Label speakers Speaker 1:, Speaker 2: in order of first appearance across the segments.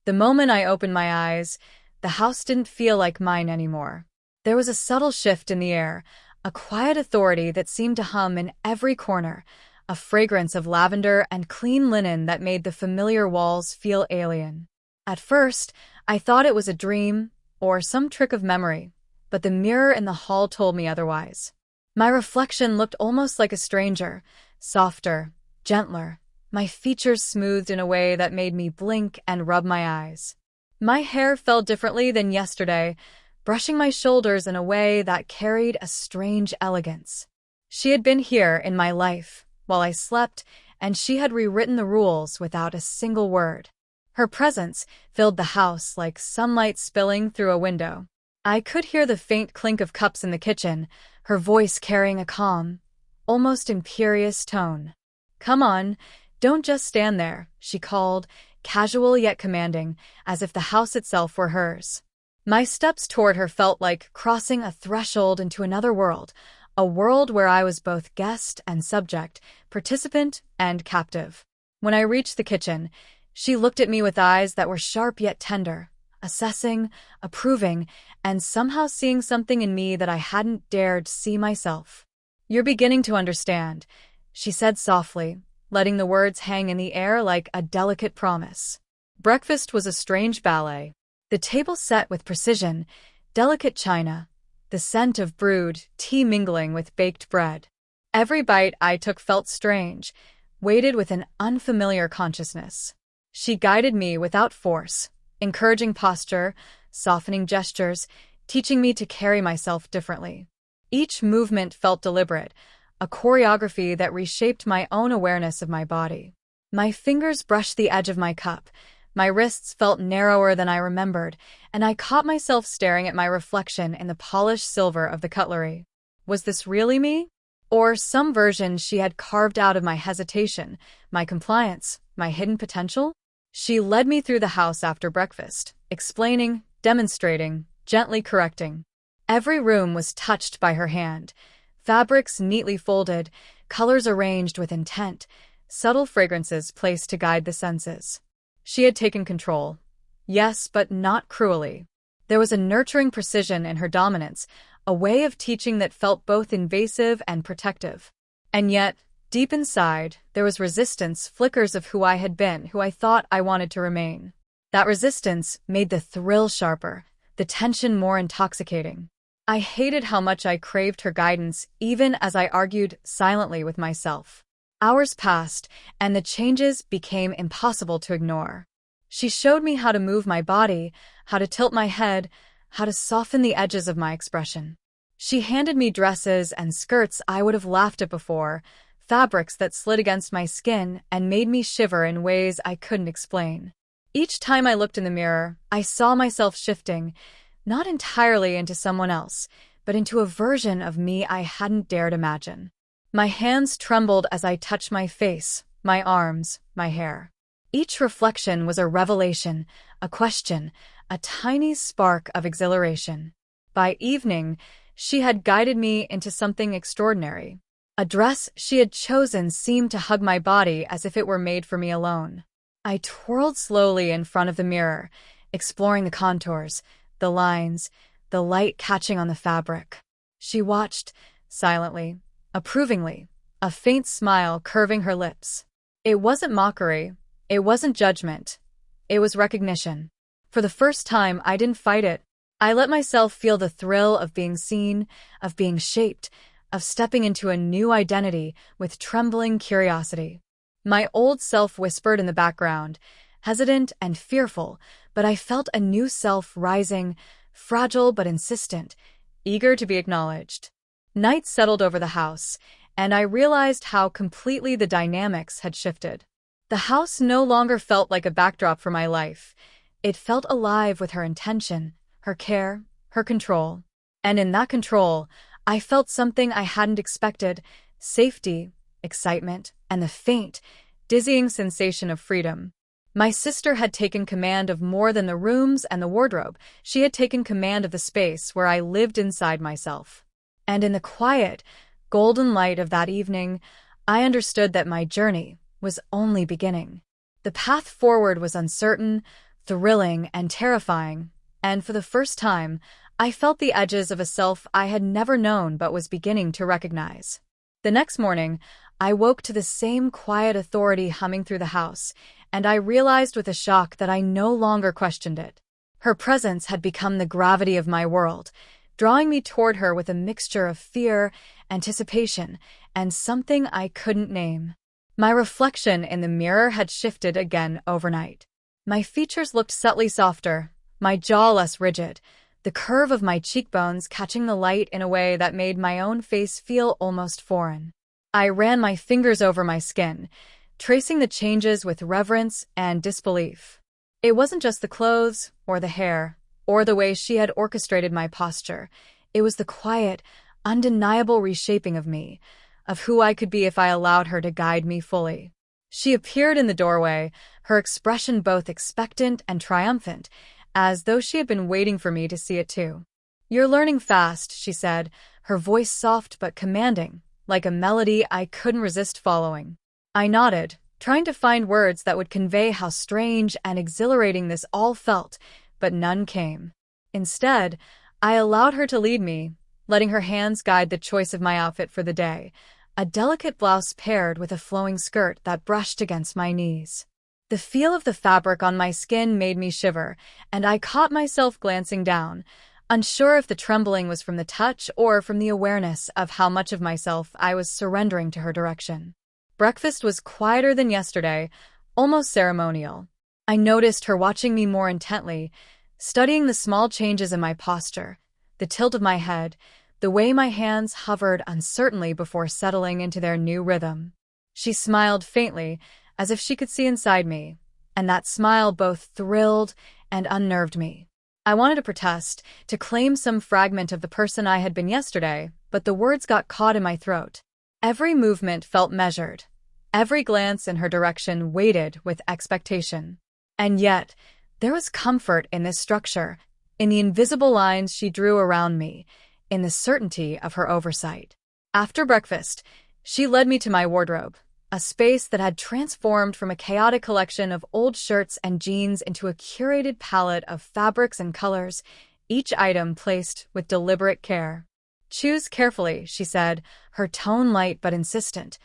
Speaker 1: The moment I opened my eyes, the house didn't feel like mine anymore. There was a subtle shift in the air, a quiet authority that seemed to hum in every corner, a fragrance of lavender and clean linen that made the familiar walls feel alien. At first, I thought it was a dream or some trick of memory, but the mirror in the hall told me otherwise. My reflection looked almost like a stranger, softer, gentler, my features smoothed in a way that made me blink and rub my eyes. My hair fell differently than yesterday, brushing my shoulders in a way that carried a strange elegance. She had been here in my life while I slept, and she had rewritten the rules without a single word. Her presence filled the house like sunlight spilling through a window. I could hear the faint clink of cups in the kitchen, her voice carrying a calm, almost imperious tone. "Come on, don't just stand there," she called, casual yet commanding, as if the house itself were hers. My steps toward her felt like crossing a threshold into another world, a world where I was both guest and subject, participant and captive. When I reached the kitchen, she looked at me with eyes that were sharp yet tender, assessing, approving, and somehow seeing something in me that I hadn't dared see myself. "You're beginning to understand," she said softly, letting the words hang in the air like a delicate promise. Breakfast was a strange ballet. The table set with precision, delicate china, the scent of brewed tea mingling with baked bread. Every bite I took felt strange, weighted with an unfamiliar consciousness. She guided me without force, encouraging posture, softening gestures, teaching me to carry myself differently. Each movement felt deliberate, a choreography that reshaped my own awareness of my body. My fingers brushed the edge of my cup, my wrists felt narrower than I remembered, and I caught myself staring at my reflection in the polished silver of the cutlery. Was this really me? Or some version she had carved out of my hesitation, my compliance, my hidden potential? She led me through the house after breakfast, explaining, demonstrating, gently correcting. Every room was touched by her hand, fabrics neatly folded, colors arranged with intent, subtle fragrances placed to guide the senses. She had taken control. Yes, but not cruelly. There was a nurturing precision in her dominance, a way of teaching that felt both invasive and protective. And yet, deep inside, there was resistance, flickers of who I had been, who I thought I wanted to remain. That resistance made the thrill sharper, the tension more intoxicating. I hated how much I craved her guidance, even as I argued silently with myself. Hours passed, and the changes became impossible to ignore. She showed me how to move my body, how to tilt my head, how to soften the edges of my expression. She handed me dresses and skirts I would have laughed at before, fabrics that slid against my skin and made me shiver in ways I couldn't explain. Each time I looked in the mirror, I saw myself shifting, not entirely into someone else, but into a version of me I hadn't dared imagine. My hands trembled as I touched my face, my arms, my hair. Each reflection was a revelation, a question, a tiny spark of exhilaration. By evening, she had guided me into something extraordinary. A dress she had chosen seemed to hug my body as if it were made for me alone. I twirled slowly in front of the mirror, exploring the contours, the lines, the light catching on the fabric. She watched, silently, approvingly, a faint smile curving her lips. It wasn't mockery, it wasn't judgment, it was recognition. For the first time, I didn't fight it. I let myself feel the thrill of being seen, of being shaped, of stepping into a new identity with trembling curiosity. My old self whispered in the background, hesitant and fearful, but I felt a new self rising, fragile but insistent, eager to be acknowledged. Night settled over the house, and I realized how completely the dynamics had shifted. The house no longer felt like a backdrop for my life. It felt alive with her intention, her care, her control. And in that control, I felt something I hadn't expected: safety, excitement, and the faint, dizzying sensation of freedom. My sister had taken command of more than the rooms and the wardrobe. She had taken command of the space where I lived inside myself. And in the quiet, golden light of that evening, I understood that my journey was only beginning. The path forward was uncertain, thrilling and terrifying, and for the first time, I felt the edges of a self I had never known but was beginning to recognize. The next morning, I woke to the same quiet authority humming through the house, and I realized with a shock that I no longer questioned it. Her presence had become the gravity of my world, drawing me toward her with a mixture of fear, anticipation, and something I couldn't name. My reflection in the mirror had shifted again overnight. My features looked subtly softer, my jaw less rigid, the curve of my cheekbones catching the light in a way that made my own face feel almost foreign. I ran my fingers over my skin, tracing the changes with reverence and disbelief. It wasn't just the clothes, or the hair, or the way she had orchestrated my posture. It was the quiet, undeniable reshaping of me, of who I could be if I allowed her to guide me fully. She appeared in the doorway, her expression both expectant and triumphant, as though she had been waiting for me to see it too. "You're learning fast," she said, her voice soft but commanding, like a melody I couldn't resist following. I nodded, trying to find words that would convey how strange and exhilarating this all felt, but none came. Instead, I allowed her to lead me, letting her hands guide the choice of my outfit for the day, a delicate blouse paired with a flowing skirt that brushed against my knees. The feel of the fabric on my skin made me shiver, and I caught myself glancing down, unsure if the trembling was from the touch or from the awareness of how much of myself I was surrendering to her direction. Breakfast was quieter than yesterday, almost ceremonial. I noticed her watching me more intently, studying the small changes in my posture, the tilt of my head, the way my hands hovered uncertainly before settling into their new rhythm. She smiled faintly, as if she could see inside me, and that smile both thrilled and unnerved me. I wanted to protest, to claim some fragment of the person I had been yesterday, but the words got caught in my throat. Every movement felt measured. Every glance in her direction waited with expectation. And yet, there was comfort in this structure, in the invisible lines she drew around me, in the certainty of her oversight. After breakfast, she led me to my wardrobe, a space that had transformed from a chaotic collection of old shirts and jeans into a curated palette of fabrics and colors, each item placed with deliberate care. "Choose carefully," she said, her tone light but insistent,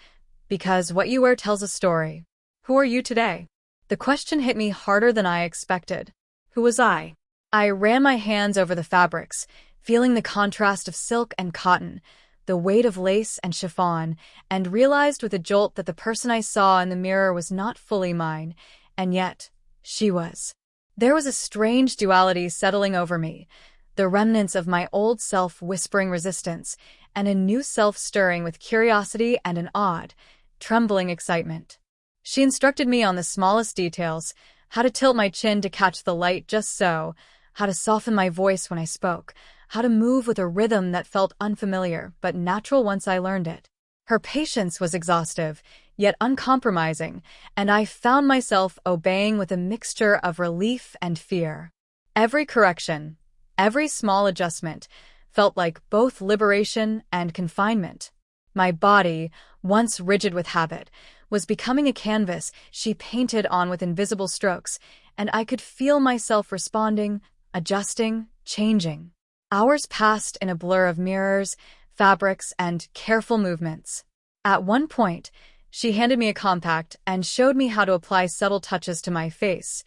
Speaker 1: "because what you wear tells a story." Who are you today? The question hit me harder than I expected. Who was I? I ran my hands over the fabrics, feeling the contrast of silk and cotton, the weight of lace and chiffon, and realized with a jolt that the person I saw in the mirror was not fully mine, and yet she was. There was a strange duality settling over me, the remnants of my old self whispering resistance, and a new self stirring with curiosity and an odd, trembling excitement. She instructed me on the smallest details, how to tilt my chin to catch the light just so, how to soften my voice when I spoke, how to move with a rhythm that felt unfamiliar but natural once I learned it. Her patience was exhaustive, yet uncompromising, and I found myself obeying with a mixture of relief and fear. Every correction, every small adjustment, felt like both liberation and confinement. My body, once rigid with habit, was becoming a canvas she painted on with invisible strokes, and I could feel myself responding, adjusting, changing. Hours passed in a blur of mirrors, fabrics, and careful movements. At one point, she handed me a compact and showed me how to apply subtle touches to my face.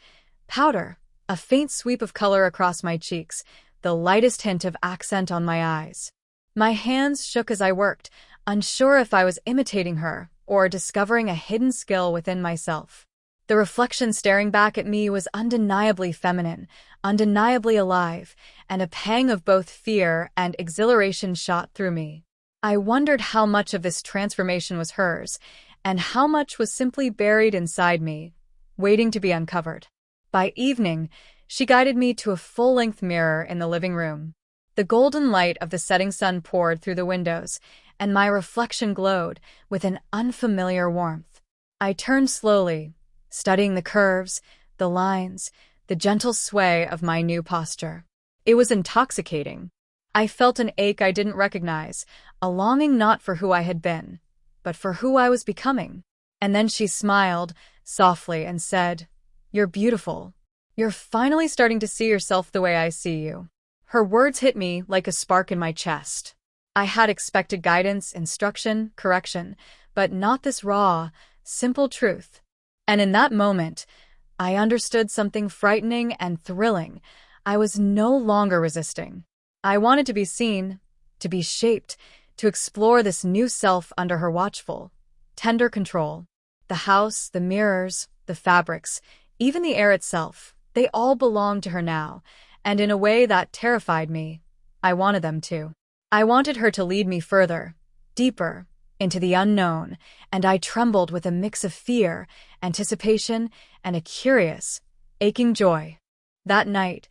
Speaker 1: Powder, a faint sweep of color across my cheeks, the lightest hint of accent on my eyes. My hands shook as I worked, unsure if I was imitating her or discovering a hidden skill within myself. The reflection staring back at me was undeniably feminine, undeniably alive, and a pang of both fear and exhilaration shot through me. I wondered how much of this transformation was hers, and how much was simply buried inside me, waiting to be uncovered. By evening, she guided me to a full-length mirror in the living room. The golden light of the setting sun poured through the windows, and my reflection glowed with an unfamiliar warmth. I turned slowly, studying the curves, the lines, the gentle sway of my new posture. It was intoxicating. I felt an ache I didn't recognize, a longing not for who I had been, but for who I was becoming. And then she smiled, softly, and said, "You're beautiful." You're finally starting to see yourself the way I see you." Her words hit me like a spark in my chest. I had expected guidance, instruction, correction, but not this raw, simple truth. And in that moment, I understood something frightening and thrilling. I was no longer resisting. I wanted to be seen, to be shaped, to explore this new self under her watchful, tender control. The house, the mirrors, the fabrics, even the air itself, they all belonged to her now, and in a way that terrified me. I wanted them to. I wanted her to lead me further, deeper, into the unknown, and I trembled with a mix of fear, anticipation, and a curious, aching joy. That night,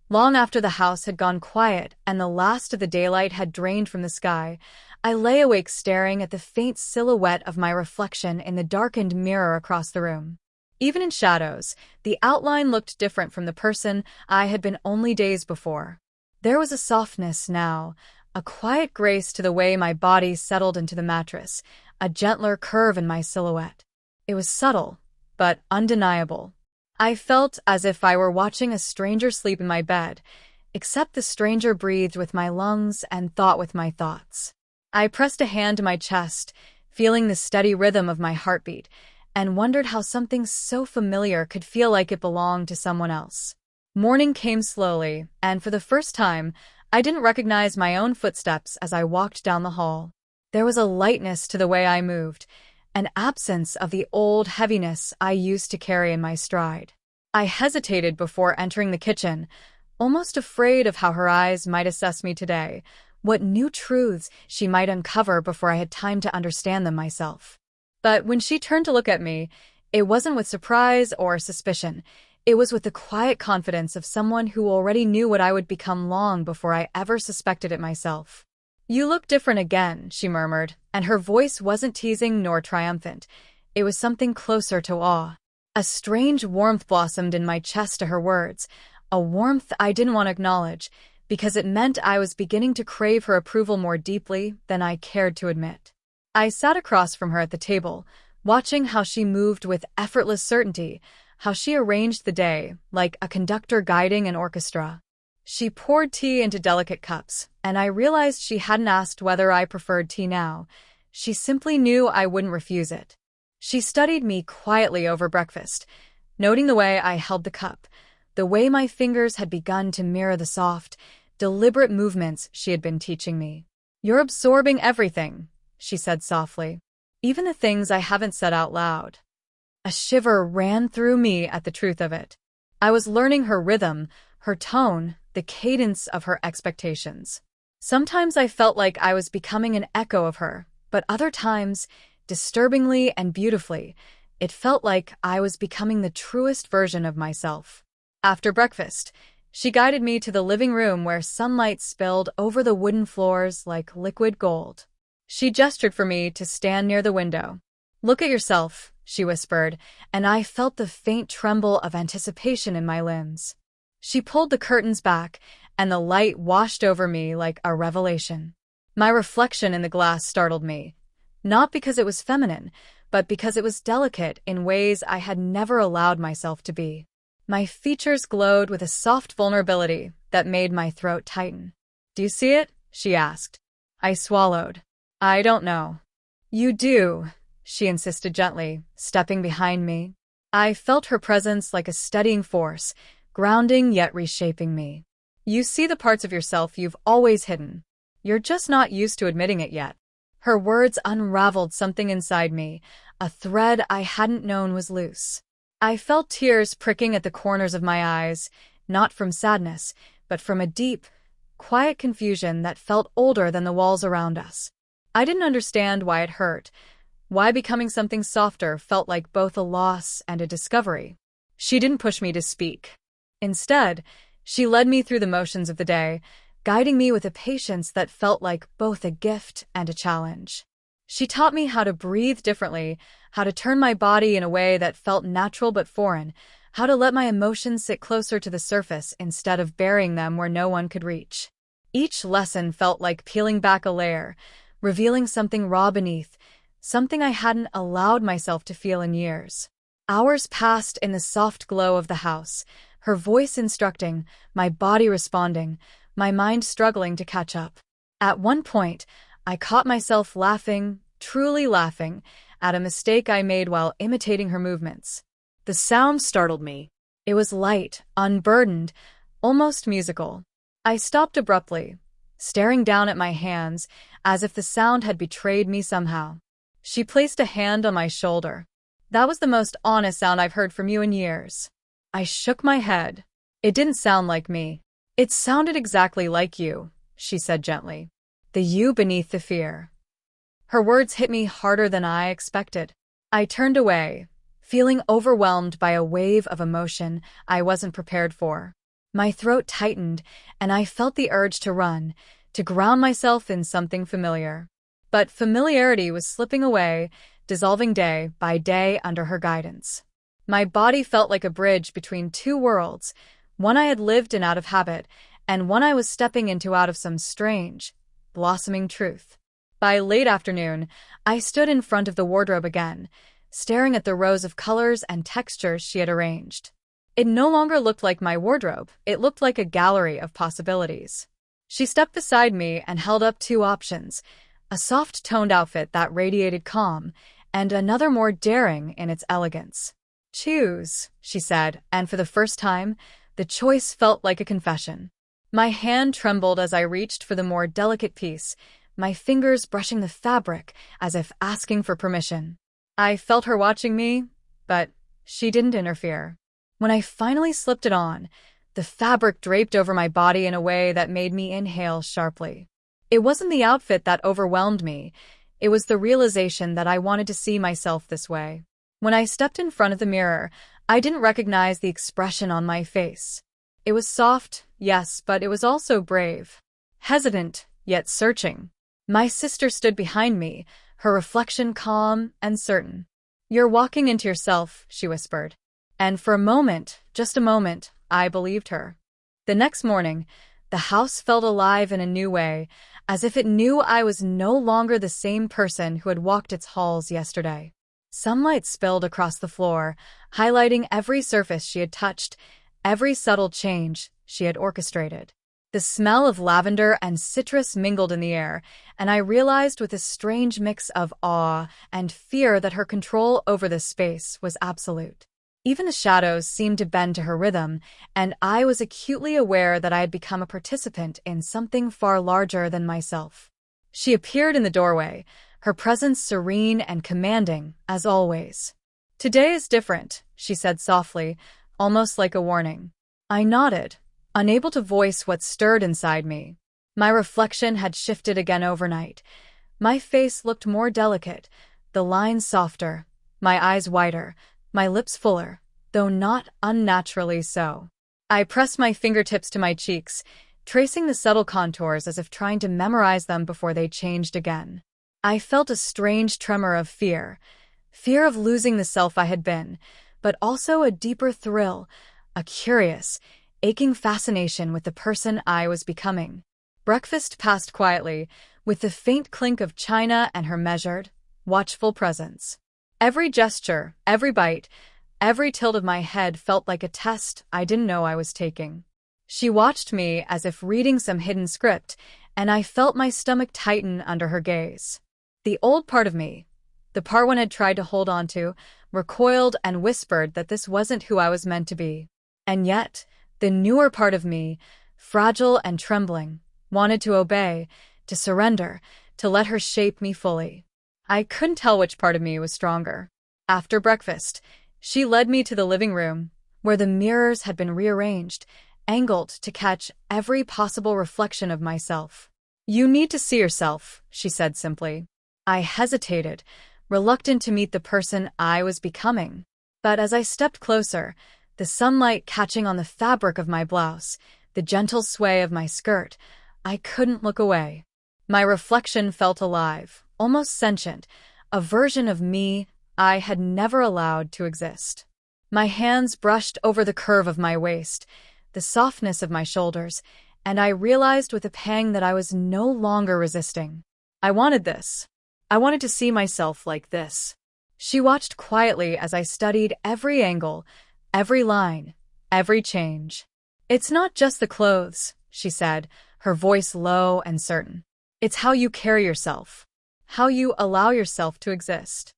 Speaker 1: long after the house had gone quiet and the last of the daylight had drained from the sky, I lay awake staring at the faint silhouette of my reflection in the darkened mirror across the room. Even in shadows, the outline looked different from the person I had been only days before. There was a softness now, a quiet grace to the way my body settled into the mattress, a gentler curve in my silhouette. It was subtle, but undeniable. I felt as if I were watching a stranger sleep in my bed, except the stranger breathed with my lungs and thought with my thoughts. I pressed a hand to my chest, feeling the steady rhythm of my heartbeat, and wondered how something so familiar could feel like it belonged to someone else. Morning came slowly, and for the first time, I didn't recognize my own footsteps as I walked down the hall. There was a lightness to the way I moved, an absence of the old heaviness I used to carry in my stride. I hesitated before entering the kitchen, almost afraid of how her eyes might assess me today, what new truths she might uncover before I had time to understand them myself. But when she turned to look at me, it wasn't with surprise or suspicion. It was with the quiet confidence of someone who already knew what I would become long before I ever suspected it myself. "You look different again," she murmured, and her voice wasn't teasing nor triumphant. It was something closer to awe. A strange warmth blossomed in my chest to her words, a warmth I didn't want to acknowledge, because it meant I was beginning to crave her approval more deeply than I cared to admit. I sat across from her at the table, watching how she moved with effortless certainty, how she arranged the day, like a conductor guiding an orchestra. She poured tea into delicate cups, and I realized she hadn't asked whether I preferred tea now. She simply knew I wouldn't refuse it. She studied me quietly over breakfast, noting the way I held the cup, the way my fingers had begun to mirror the soft, deliberate movements she had been teaching me. "You're absorbing everything," she said softly, "even the things I haven't said out loud." A shiver ran through me at the truth of it. I was learning her rhythm, her tone, the cadence of her expectations. Sometimes I felt like I was becoming an echo of her, but other times, disturbingly and beautifully, it felt like I was becoming the truest version of myself. After breakfast, she guided me to the living room where sunlight spilled over the wooden floors like liquid gold. She gestured for me to stand near the window. "Look at yourself," she whispered, and I felt the faint tremble of anticipation in my limbs. She pulled the curtains back, and the light washed over me like a revelation. My reflection in the glass startled me, not because it was feminine, but because it was delicate in ways I had never allowed myself to be. My features glowed with a soft vulnerability that made my throat tighten. "Do you see it?" she asked. I swallowed. "I don't know." "You do," she insisted gently, stepping behind me. I felt her presence like a steadying force, grounding yet reshaping me. "You see the parts of yourself you've always hidden. You're just not used to admitting it yet." Her words unraveled something inside me, a thread I hadn't known was loose. I felt tears pricking at the corners of my eyes, not from sadness, but from a deep, quiet confusion that felt older than the walls around us. I didn't understand why it hurt, why becoming something softer felt like both a loss and a discovery. She didn't push me to speak. Instead, she led me through the motions of the day, guiding me with a patience that felt like both a gift and a challenge. She taught me how to breathe differently, how to turn my body in a way that felt natural but foreign, how to let my emotions sit closer to the surface instead of burying them where no one could reach. Each lesson felt like peeling back a layer, revealing something raw beneath, something I hadn't allowed myself to feel in years. Hours passed in the soft glow of the house, Her voice instructing, my body responding, my mind struggling to catch up. At one point, I caught myself laughing, truly laughing, at a mistake I made while imitating her movements. The sound startled me. It was light, unburdened, almost musical. I stopped abruptly, staring down at my hands, as if the sound had betrayed me somehow. She placed a hand on my shoulder. That was the most honest sound I've heard from you in years. I shook my head. It didn't sound like me. It sounded exactly like you, she said gently. The you beneath the fear. Her words hit me harder than I expected. I turned away, feeling overwhelmed by a wave of emotion I wasn't prepared for. My throat tightened, and I felt the urge to run, to ground myself in something familiar. But familiarity was slipping away, dissolving day by day under her guidance. My body felt like a bridge between two worlds, one I had lived in out of habit, and one I was stepping into out of some strange, blossoming truth. By late afternoon, I stood in front of the wardrobe again, staring at the rows of colors and textures she had arranged. It no longer looked like my wardrobe, it looked like a gallery of possibilities. She stepped beside me and held up two options, a soft-toned outfit that radiated calm, and another more daring in its elegance. Choose, she said, and for the first time, the choice felt like a confession. My hand trembled as I reached for the more delicate piece, my fingers brushing the fabric as if asking for permission. I felt her watching me, but she didn't interfere. When I finally slipped it on, the fabric draped over my body in a way that made me inhale sharply. It wasn't the outfit that overwhelmed me, it was the realization that I wanted to see myself this way. When I stepped in front of the mirror, I didn't recognize the expression on my face. It was soft, yes, but it was also brave. Hesitant, yet searching. My sister stood behind me, her reflection calm and certain. "You're walking into yourself," she whispered. And for a moment, just a moment, I believed her. The next morning, the house felt alive in a new way, as if it knew I was no longer the same person who had walked its halls yesterday. Sunlight spilled across the floor, highlighting every surface she had touched, every subtle change she had orchestrated. The smell of lavender and citrus mingled in the air, and I realized with a strange mix of awe and fear that her control over the space was absolute. Even the shadows seemed to bend to her rhythm, and I was acutely aware that I had become a participant in something far larger than myself. She appeared in the doorway, her presence serene and commanding, as always. "Today is different," she said softly, almost like a warning. I nodded, unable to voice what stirred inside me. My reflection had shifted again overnight. My face looked more delicate, the lines softer, my eyes wider, my lips fuller, though not unnaturally so. I pressed my fingertips to my cheeks, tracing the subtle contours as if trying to memorize them before they changed again. I felt a strange tremor of fear of losing the self I had been, but also a deeper thrill, a curious, aching fascination with the person I was becoming. Breakfast passed quietly, with the faint clink of china and her measured, watchful presence. Every gesture, every bite, every tilt of my head felt like a test I didn't know I was taking. She watched me as if reading some hidden script, and I felt my stomach tighten under her gaze. The old part of me, the part one had tried to hold on to, recoiled and whispered that this wasn't who I was meant to be. And yet, the newer part of me, fragile and trembling, wanted to obey, to surrender, to let her shape me fully. I couldn't tell which part of me was stronger. After breakfast, she led me to the living room, where the mirrors had been rearranged, angled to catch every possible reflection of myself. "You need to see yourself," she said simply. I hesitated, reluctant to meet the person I was becoming. But as I stepped closer, the sunlight catching on the fabric of my blouse, the gentle sway of my skirt, I couldn't look away. My reflection felt alive, almost sentient, a version of me I had never allowed to exist. My hands brushed over the curve of my waist, the softness of my shoulders, and I realized with a pang that I was no longer resisting. I wanted this. I wanted to see myself like this. She watched quietly as I studied every angle, every line, every change. It's not just the clothes, she said, her voice low and certain. It's how you carry yourself, how you allow yourself to exist.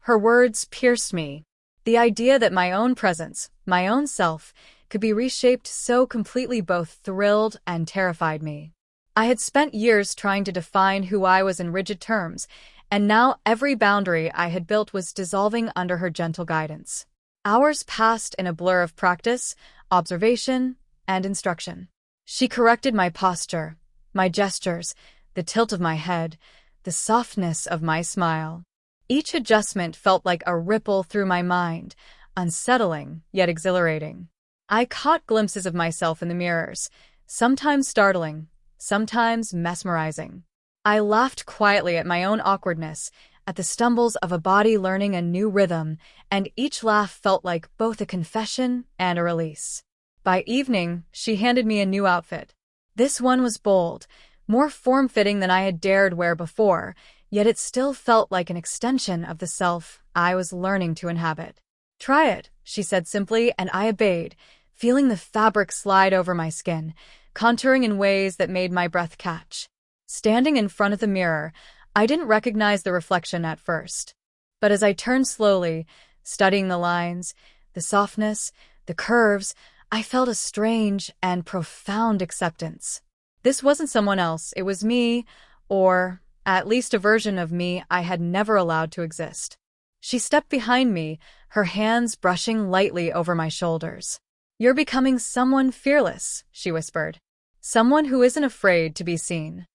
Speaker 1: Her words pierced me. The idea that my own presence, my own self, could be reshaped so completely both thrilled and terrified me. I had spent years trying to define who I was in rigid terms, and now every boundary I had built was dissolving under her gentle guidance. Hours passed in a blur of practice, observation, and instruction. She corrected my posture, my gestures, the tilt of my head, the softness of my smile. Each adjustment felt like a ripple through my mind, unsettling yet exhilarating. I caught glimpses of myself in the mirrors, sometimes startling, sometimes mesmerizing. I laughed quietly at my own awkwardness, at the stumbles of a body learning a new rhythm, and each laugh felt like both a confession and a release. By evening, she handed me a new outfit. This one was bold, more form-fitting than I had dared wear before, yet it still felt like an extension of the self I was learning to inhabit. "Try it," she said simply, and I obeyed, feeling the fabric slide over my skin, contouring in ways that made my breath catch. Standing in front of the mirror, I didn't recognize the reflection at first. But as I turned slowly, studying the lines, the softness, the curves, I felt a strange and profound acceptance. This wasn't someone else, it was me, or at least a version of me I had never allowed to exist. She stepped behind me, her hands brushing lightly over my shoulders. "You're becoming someone fearless," she whispered. "Someone who isn't afraid to be seen."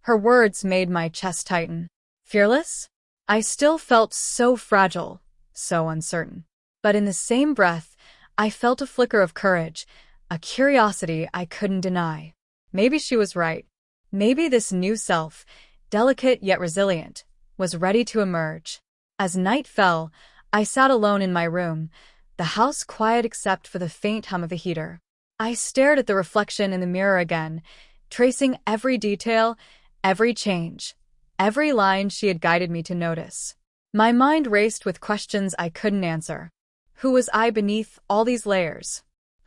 Speaker 1: Her words made my chest tighten. Fearless? I still felt so fragile, so uncertain. But in the same breath, I felt a flicker of courage, a curiosity I couldn't deny. Maybe she was right. Maybe this new self, delicate yet resilient, was ready to emerge. As night fell, I sat alone in my room, the house quiet except for the faint hum of the heater. I stared at the reflection in the mirror again, tracing every detail, every change, every line she had guided me to notice. My mind raced with questions I couldn't answer. Who was I beneath all these layers?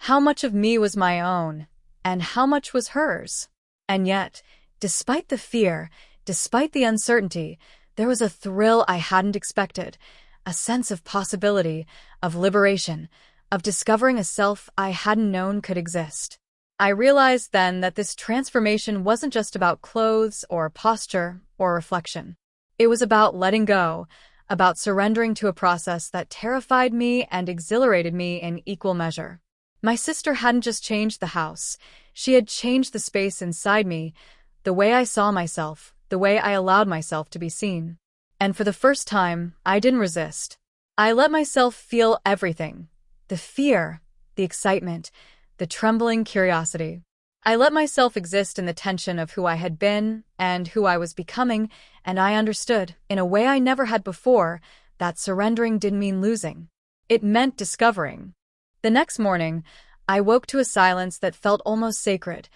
Speaker 1: How much of me was my own, and how much was hers? And yet, despite the fear, despite the uncertainty, there was a thrill I hadn't expected, a sense of possibility, of liberation, of discovering a self I hadn't known could exist. I realized then that this transformation wasn't just about clothes or posture or reflection. It was about letting go, about surrendering to a process that terrified me and exhilarated me in equal measure. My sister hadn't just changed the house, she had changed the space inside me, the way I saw myself, the way I allowed myself to be seen. And for the first time, I didn't resist. I let myself feel everything. The fear, the excitement, the trembling curiosity. I let myself exist in the tension of who I had been and who I was becoming, and I understood, in a way I never had before, that surrendering didn't mean losing. It meant discovering. The next morning, I woke to a silence that felt almost sacred,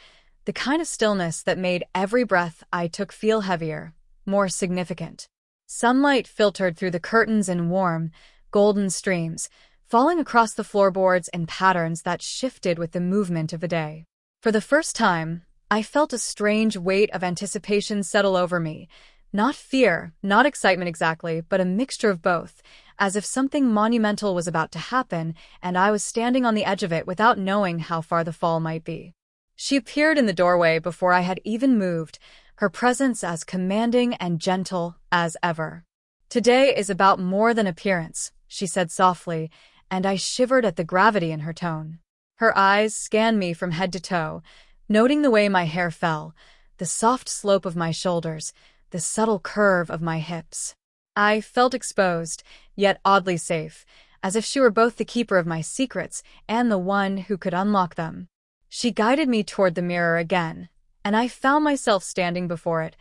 Speaker 1: the kind of stillness that made every breath I took feel heavier, more significant. Sunlight filtered through the curtains in warm, golden streams, falling across the floorboards in patterns that shifted with the movement of the day. For the first time, I felt a strange weight of anticipation settle over me. Not fear, not excitement exactly, but a mixture of both, as if something monumental was about to happen, and I was standing on the edge of it without knowing how far the fall might be. She appeared in the doorway before I had even moved, her presence as commanding and gentle as ever. "Today is about more than appearance," she said softly, and I shivered at the gravity in her tone. Her eyes scanned me from head to toe, noting the way my hair fell, the soft slope of my shoulders, the subtle curve of my hips. I felt exposed, yet oddly safe, as if she were both the keeper of my secrets and the one who could unlock them. She guided me toward the mirror again, and I found myself standing before it,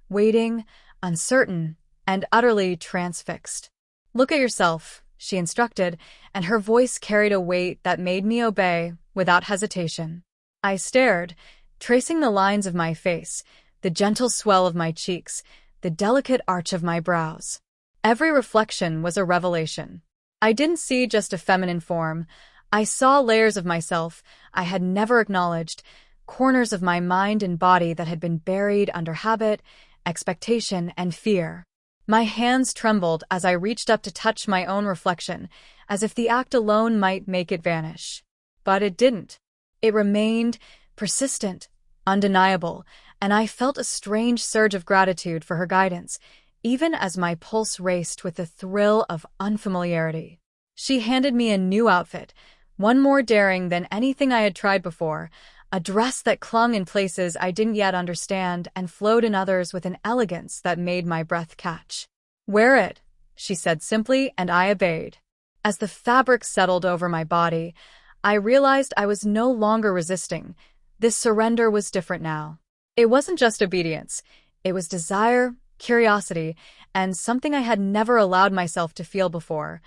Speaker 1: waiting, uncertain, and utterly transfixed. "Look at yourself," she instructed, and her voice carried a weight that made me obey without hesitation. I stared, tracing the lines of my face, the gentle swell of my cheeks, the delicate arch of my brows. Every reflection was a revelation. I didn't see just a feminine form. I saw layers of myself I had never acknowledged, corners of my mind and body that had been buried under habit, expectation, and fear. My hands trembled as I reached up to touch my own reflection, as if the act alone might make it vanish. But it didn't. It remained, persistent, undeniable, and I felt a strange surge of gratitude for her guidance, even as my pulse raced with the thrill of unfamiliarity. She handed me a new outfit, one more daring than anything I had tried before, a dress that clung in places I didn't yet understand and flowed in others with an elegance that made my breath catch. "Wear it," she said simply, and I obeyed. As the fabric settled over my body, I realized I was no longer resisting. This surrender was different now. It wasn't just obedience. It was desire, curiosity, and something I had never allowed myself to feel before.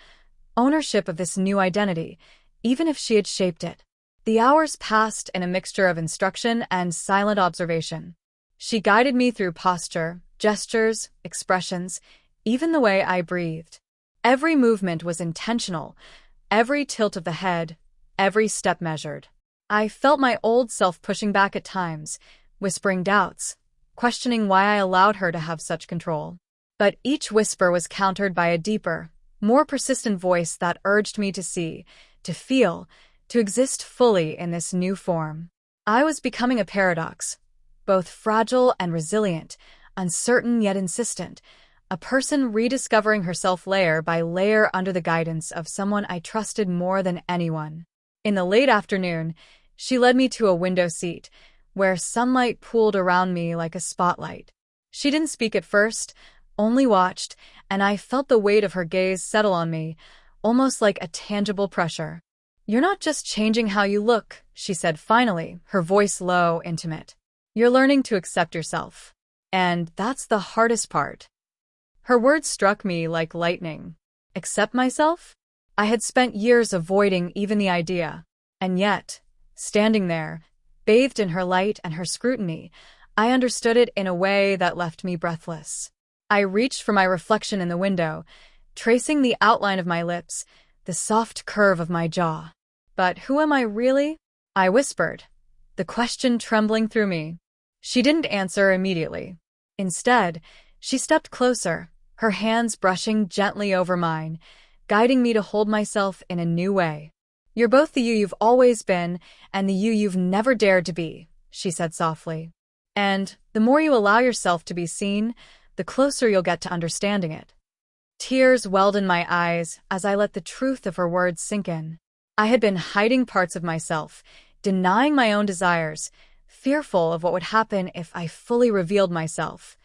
Speaker 1: Ownership of this new identity, even if she had shaped it. The hours passed in a mixture of instruction and silent observation. She guided me through posture, gestures, expressions, even the way I breathed. Every movement was intentional, every tilt of the head, every step measured. I felt my old self pushing back at times, whispering doubts, questioning why I allowed her to have such control. But each whisper was countered by a deeper, more persistent voice that urged me to see, to feel, to exist fully in this new form. I was becoming a paradox, both fragile and resilient, uncertain yet insistent, a person rediscovering herself layer by layer under the guidance of someone I trusted more than anyone. In the late afternoon, she led me to a window seat, where sunlight pooled around me like a spotlight. She didn't speak at first, only watched, and I felt the weight of her gaze settle on me, almost like a tangible pressure. "You're not just changing how you look," she said finally, her voice low, intimate. "You're learning to accept yourself. And that's the hardest part." Her words struck me like lightning. Accept myself? I had spent years avoiding even the idea. And yet, standing there, bathed in her light and her scrutiny, I understood it in a way that left me breathless. I reached for my reflection in the window, tracing the outline of my lips, the soft curve of my jaw. "But who am I really?" I whispered, the question trembling through me. She didn't answer immediately. Instead, she stepped closer, her hands brushing gently over mine, guiding me to hold myself in a new way. "You're both the you you've always been and the you you've never dared to be," she said softly. "And the more you allow yourself to be seen, the closer you'll get to understanding it." Tears welled in my eyes as I let the truth of her words sink in. I had been hiding parts of myself, denying my own desires, fearful of what would happen if I fully revealed myself,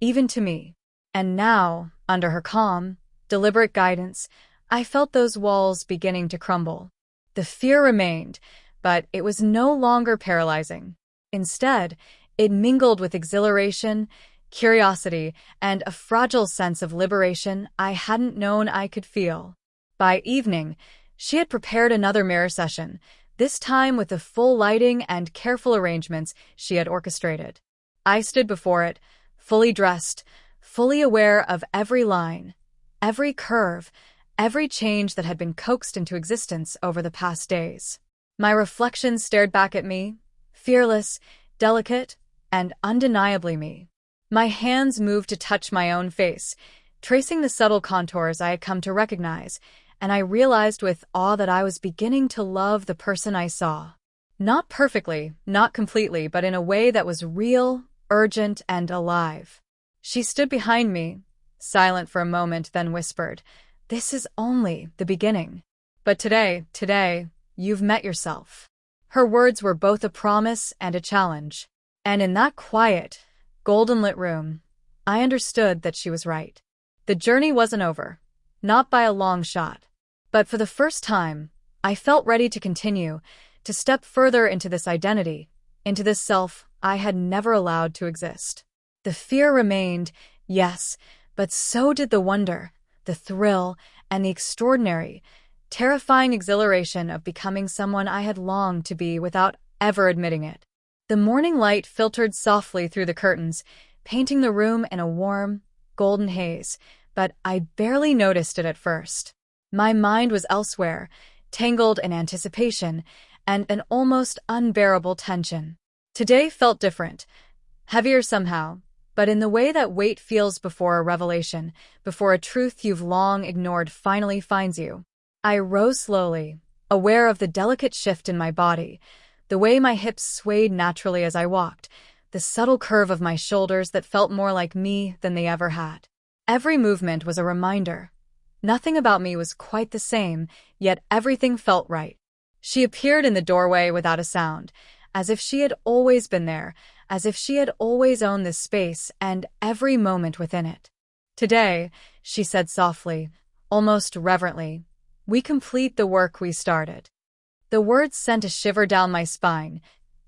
Speaker 1: even to me. And now, under her calm, deliberate guidance, I felt those walls beginning to crumble. The fear remained, but it was no longer paralyzing. Instead, it mingled with exhilaration, curiosity, and a fragile sense of liberation I hadn't known I could feel. By evening, she had prepared another mirror session, this time with the full lighting and careful arrangements she had orchestrated. I stood before it, fully dressed, fully aware of every line, every curve, every change that had been coaxed into existence over the past days. My reflection stared back at me, fearless, delicate, and undeniably me. My hands moved to touch my own face, tracing the subtle contours I had come to recognize, and I realized with awe that I was beginning to love the person I saw. Not perfectly, not completely, but in a way that was real, urgent, and alive. She stood behind me, silent for a moment, then whispered, "This is only the beginning. But today, you've met yourself." Her words were both a promise and a challenge. And in that quiet, golden-lit room, I understood that she was right. The journey wasn't over, not by a long shot. But for the first time, I felt ready to continue, to step further into this identity, into this self I had never allowed to exist. The fear remained, yes, but so did the wonder, the thrill, and the extraordinary, terrifying exhilaration of becoming someone I had longed to be without ever admitting it. The morning light filtered softly through the curtains, painting the room in a warm, golden haze, but I barely noticed it at first. My mind was elsewhere, tangled in anticipation and an almost unbearable tension. Today felt different, heavier somehow, but in the way that weight feels before a revelation, before a truth you've long ignored finally finds you. I rose slowly, aware of the delicate shift in my body, the way my hips swayed naturally as I walked, the subtle curve of my shoulders that felt more like me than they ever had. Every movement was a reminder. Nothing about me was quite the same, yet everything felt right. She appeared in the doorway without a sound, as if she had always been there, as if she had always owned this space and every moment within it. "Today," she said softly, almost reverently, "we complete the work we started." The words sent a shiver down my spine,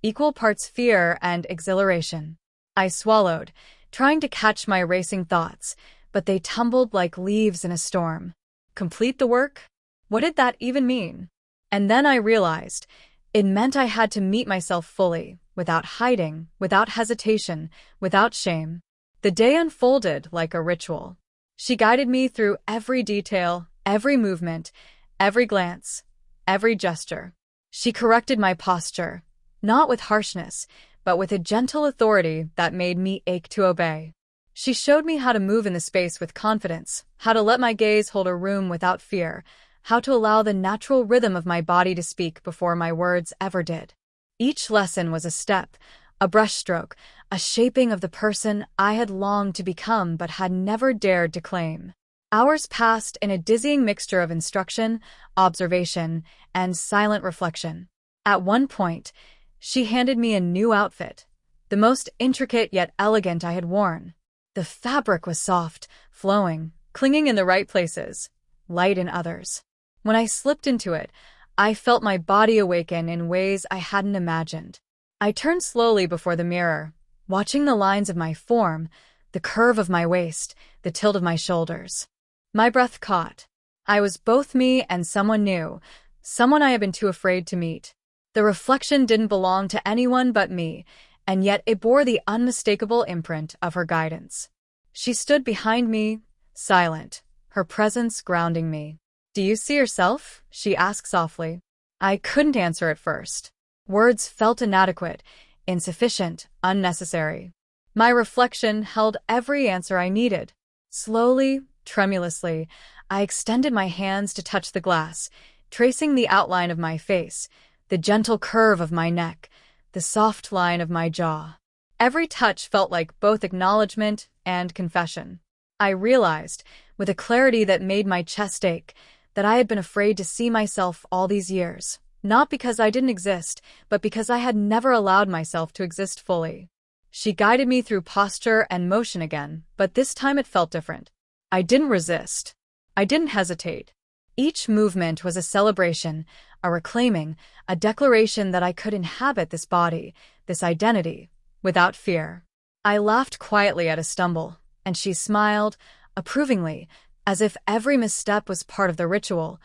Speaker 1: equal parts fear and exhilaration. I swallowed, trying to catch my racing thoughts, but they tumbled like leaves in a storm. Complete the work? What did that even mean? And then I realized, it meant I had to meet myself fully, without hiding, without hesitation, without shame. The day unfolded like a ritual. She guided me through every detail, every movement, every glance, every gesture. She corrected my posture, not with harshness, but with a gentle authority that made me ache to obey. She showed me how to move in the space with confidence, how to let my gaze hold a room without fear, how to allow the natural rhythm of my body to speak before my words ever did. Each lesson was a step, a brushstroke, a shaping of the person I had longed to become but had never dared to claim. Hours passed in a dizzying mixture of instruction, observation, and silent reflection. At one point, she handed me a new outfit, the most intricate yet elegant I had worn. The fabric was soft, flowing, clinging in the right places, light in others. When I slipped into it, I felt my body awaken in ways I hadn't imagined. I turned slowly before the mirror, watching the lines of my form, the curve of my waist, the tilt of my shoulders. My breath caught. I was both me and someone new, someone I had been too afraid to meet. The reflection didn't belong to anyone but me, and yet it bore the unmistakable imprint of her guidance. She stood behind me, silent, her presence grounding me. "Do you see yourself?" she asked softly. I couldn't answer at first. Words felt inadequate, insufficient, unnecessary. My reflection held every answer I needed. Slowly, tremulously, I extended my hands to touch the glass, tracing the outline of my face, the gentle curve of my neck, the soft line of my jaw. Every touch felt like both acknowledgement and confession. I realized, with a clarity that made my chest ache, that I had been afraid to see myself all these years, not because I didn't exist, but because I had never allowed myself to exist fully. She guided me through posture and motion again, but this time it felt different. I didn't resist. I didn't hesitate. Each movement was a celebration, a reclaiming, a declaration that I could inhabit this body, this identity, without fear. I laughed quietly at a stumble, and she smiled, approvingly, as if every misstep was part of the ritual,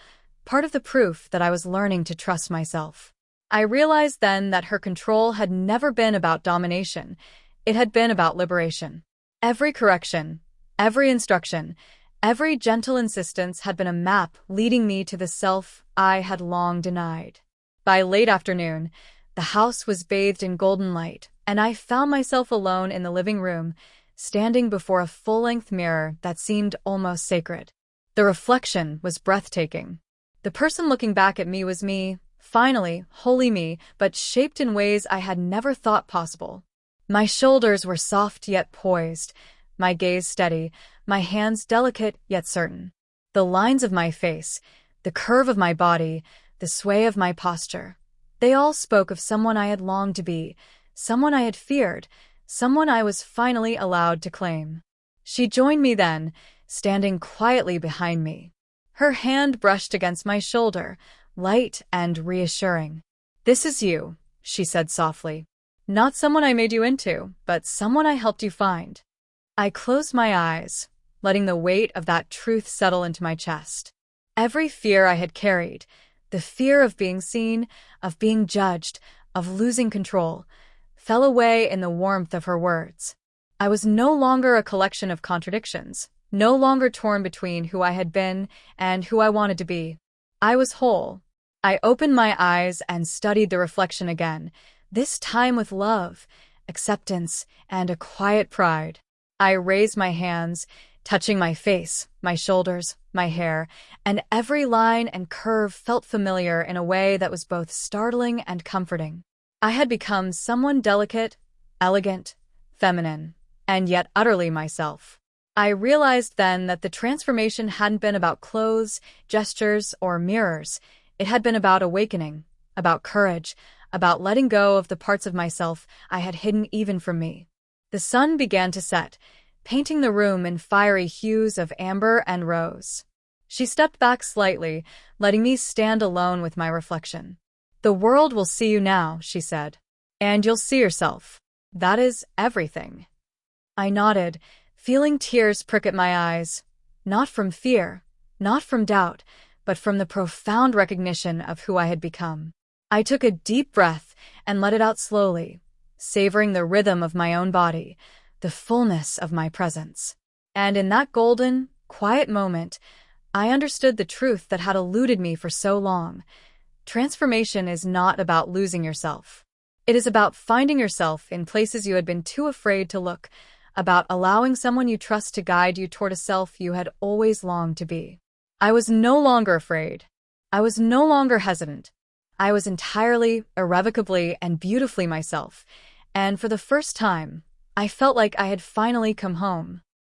Speaker 1: part of the proof that I was learning to trust myself. I realized then that her control had never been about domination. It had been about liberation. Every correction, every instruction, every gentle insistence had been a map leading me to the self I had long denied. By late afternoon, the house was bathed in golden light, and I found myself alone in the living room, standing before a full-length mirror that seemed almost sacred. The reflection was breathtaking. The person looking back at me was me, finally, wholly me, but shaped in ways I had never thought possible. My shoulders were soft yet poised, my gaze steady, my hands delicate yet certain. The lines of my face, the curve of my body, the sway of my posture, they all spoke of someone I had longed to be, someone I had feared, someone I was finally allowed to claim. She joined me then, standing quietly behind me. Her hand brushed against my shoulder, light and reassuring. "This is you," she said softly. "Not someone I made you into, but someone I helped you find." I closed my eyes, letting the weight of that truth settle into my chest. Every fear I had carried, the fear of being seen, of being judged, of losing control, fell away in the warmth of her words. I was no longer a collection of contradictions, no longer torn between who I had been and who I wanted to be. I was whole, I opened my eyes and studied the reflection again, this time with love, acceptance, and a quiet pride. I raised my hands, touching my face, my shoulders, my hair, and every line and curve felt familiar in a way that was both startling and comforting. I had become someone delicate, elegant, feminine, and yet utterly myself. I realized then that the transformation hadn't been about clothes, gestures, or mirrors. It had been about awakening, about courage, about letting go of the parts of myself I had hidden even from me. The sun began to set, painting the room in fiery hues of amber and rose. She stepped back slightly, letting me stand alone with my reflection. "The world will see you now," she said. "And you'll see yourself. That is everything." I nodded, feeling tears prick at my eyes, not from fear, not from doubt, but from the profound recognition of who I had become. I took a deep breath and let it out slowly, savoring the rhythm of my own body, the fullness of my presence. And in that golden, quiet moment, I understood the truth that had eluded me for so long. Transformation is not about losing yourself. It is about finding yourself in places you had been too afraid to look, about allowing someone you trust to guide you toward a self you had always longed to be. I was no longer afraid. I was no longer hesitant. I was entirely, irrevocably, and beautifully myself, and for the first time, I felt like I had finally come home.